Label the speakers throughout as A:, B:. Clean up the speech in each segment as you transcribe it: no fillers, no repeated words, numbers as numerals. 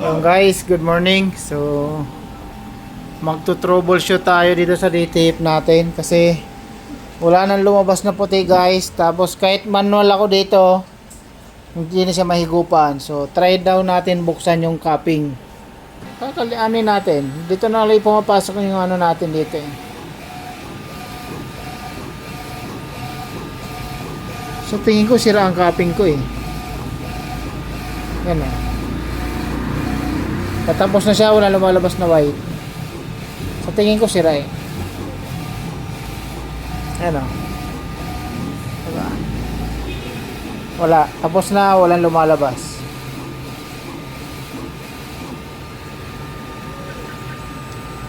A: Guys, good morning. So, magto-troubleshoot tayo dito sa DTF natin kasi wala nang lumabas na puti guys. Tapos kahit manual ako dito, hindi na siya mahigupan. So, try daw natin buksan yung cupping. Kakalianin natin. Dito na lang pumapasok yung ano natin dito eh. So, tingin ko sira ang cupping ko eh. Yan eh. Tapos na siya, wala lumalabas na white. Sa tingin ko sira eh. Ayan o. Diba? Wala. Tapos na, walang lumalabas.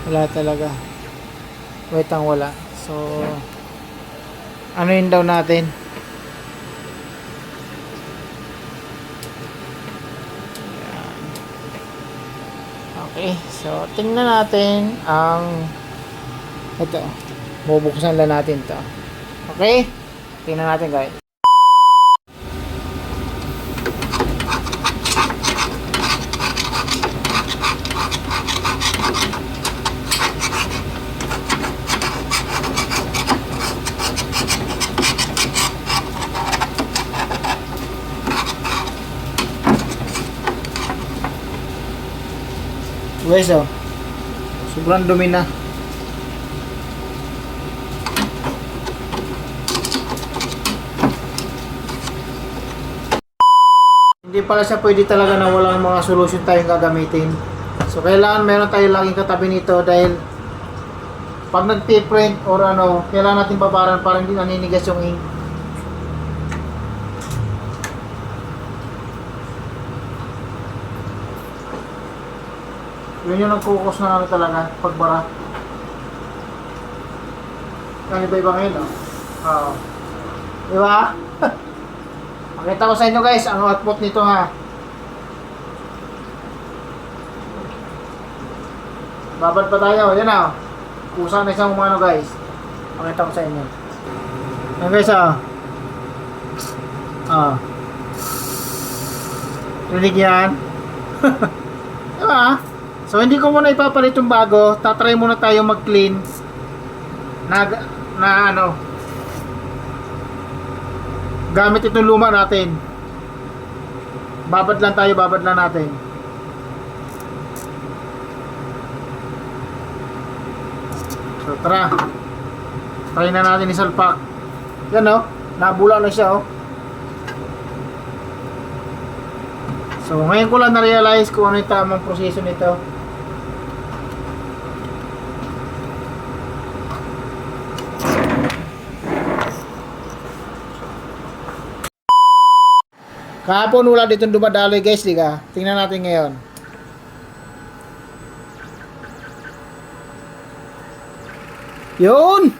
A: Wala talaga. White ang wala. So, ano yun daw natin? Okay, so tingnan natin ang ito. Bubuksan lang natin 'to. Okay? Tingnan natin, guys. Guys, oh. Sobrang dumi na. Hindi pala siya pwede talaga na walang mga solution tayong gagamitin. So, kailangan meron tayo laging katabi nito dahil pag nag-print or ano, kailangan natin babaran para hindi naninigas yung ink. Yun yung nag-focus na ano talaga, pagbara. Yan, iba-iba ngayon, no? Oo. Diba? Pakita ko sa inyo guys, ang output nito ha. Babad pa tayo, yan o. Kusa na isang umano guys. Pakita ko sa inyo. Yan guys ah. Ah. Rinig yan. Diba? So hindi ko muna ipapalit yung bago, tatry muna tayo mag-clean na ano gamit itong luma natin. Babad lang tayo, babad lang natin. So tara, try na natin isalpak. Yan o, nabula na siya o. So ngayon ko lang na-realize kung ano yung tamang proseso nito. Kahapon wala ditong dumadaloy guys, di ka? Tingnan natin ngayon. Yun!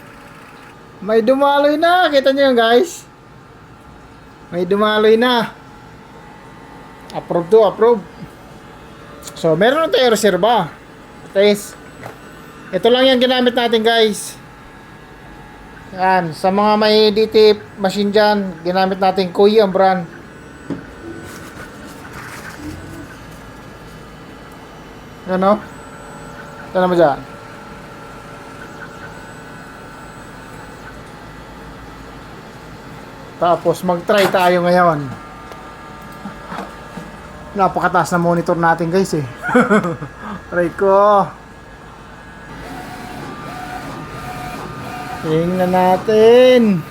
A: May dumaloy na. Kita nyo yun guys? May dumaloy na. Approve to, approve. So, meron na tayo reserva. Guys, ito lang yung ginamit natin guys. Yan. Sa mga may DTF machine dyan, ginamit natin Koyi ang brand. Ano? Ito mo dyan. Tapos mag-try tayo ngayon. Napakataas na monitor natin guys eh. Try ko. Tingnan natin.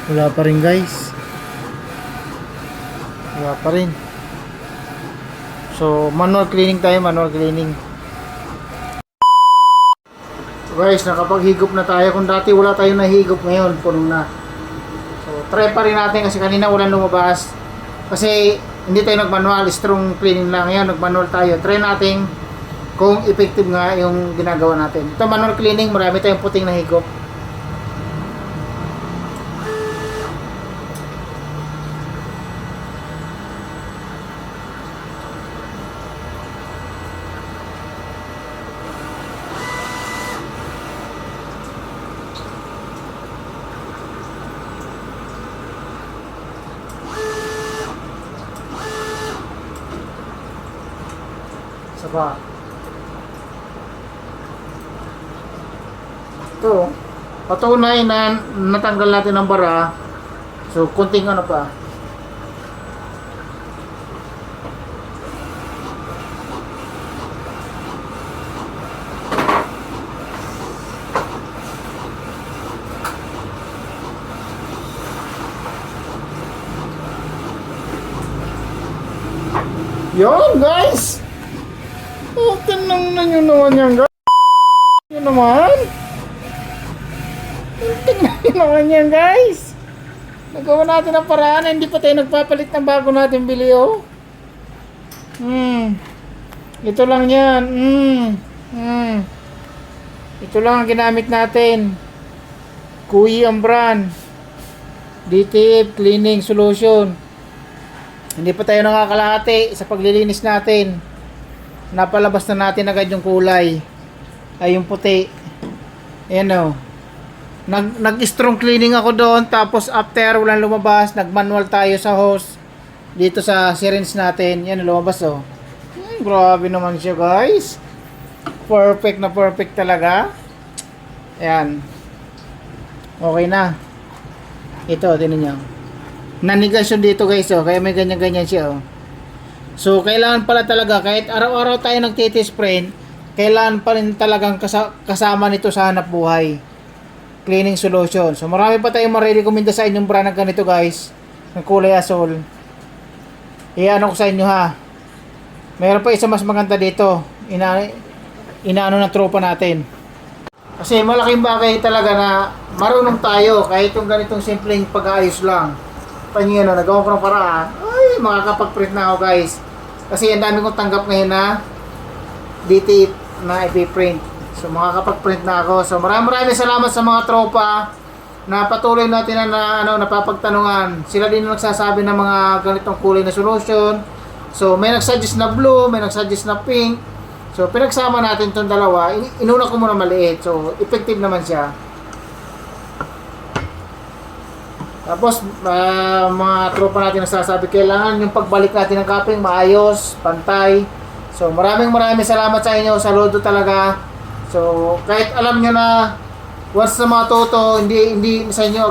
A: Wala pa rin guys. Wala pa rin. So manual cleaning tayo, manual cleaning. So guys, nakapaghigop na tayo. Kung dati wala tayong nahigop, ngayon puno na. So try pa rin natin kasi kanina walang lumabas. Kasi hindi tayo nag-manual, strong cleaning lang. Ngayon nag-manual tayo. Try natin kung effective nga yung ginagawa natin. Ito manual cleaning, marami tayong puting nahigop. baba. Ito, patunay na natanggal natin ang bara. So, kunting ano pa. Yun, guys! Oh, tinangnan nyo naman yan, guys. Yun naman. Tingnan nyo naman yan, guys. Nagawa natin ang paraan. Hindi pa tayo nagpapalit ng bago natin bili, oh. Ito lang yan. Ito lang ang ginamit natin. Kuyi ang brand. DTF Cleaning Solution. Hindi pa tayo nakakalahati sa paglilinis natin. Napalabas na natin agad yung kulay. Ay, yung puti. Ayan o. Nag-strong cleaning ako doon. Tapos after, walang lumabas. Nag-manual tayo sa hose. Dito sa syringe natin. Yan, lumabas o. Grabe naman siya, guys. Perfect na perfect talaga. Ayan. Okay na. Ito, tinan nyo. Nanigasyon dito, guys, oh. Kaya may ganyan-ganyan siya, oh. So, kailangan pala talaga, kahit araw-araw tayo nagtitisprint, kailangan pa rin talagang kasama nito sa hanap buhay. Cleaning solution. So, marami pa tayong marirekomenda sa inyong brand ng ganito, guys. Ng kulay asol. Iano ko sa inyo, ha. Mayroon pa isa mas maganda dito. Inaano ng tropa natin. Kasi malaking bagay talaga na marunong tayo kahit yung ganitong simpleng pag-aayos lang. Panyo na nagawa ko ng paraan. Ay, makakapag-print na ako, guys. Kasi ang dami kong tanggap ngayon na DTF na ipiprint. So makakapag-print na ako. So maraming salamat sa mga tropa na patuloy natin na napapagtanungan. Sila din ang nagsasabi ng mga ganitong kulay na solution. So may nagsuggest na blue, may nagsuggest na pink. So pinagsama natin itong dalawa. Inuna ko muna maliit. So effective naman siya. Tapos mga tropa natin nagsasabi kailangan yung pagbalik natin ng cupping maayos, pantay. So maraming salamat sa inyo. Saludo talaga. So kahit alam nyo na once na matuto, hindi sa inyo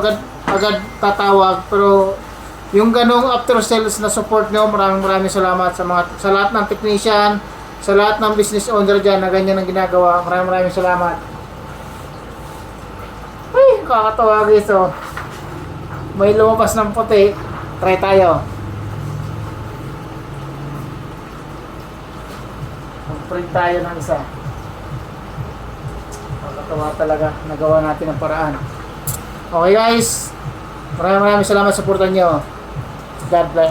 A: agad tatawag, pero yung ganong after sales na support nyo, maraming salamat sa lahat ng technician, sa lahat ng business owner dyan na ganyan ang ginagawa. Maraming salamat. Ay, kakatawa, guys, oh. May lumabas ng puti. Try tayo. Mag-print tayo ng isa. Kakatawa talaga. Nagawa natin ang paraan. Okay, guys. Maraming salamat sa supportan nyo. God bless.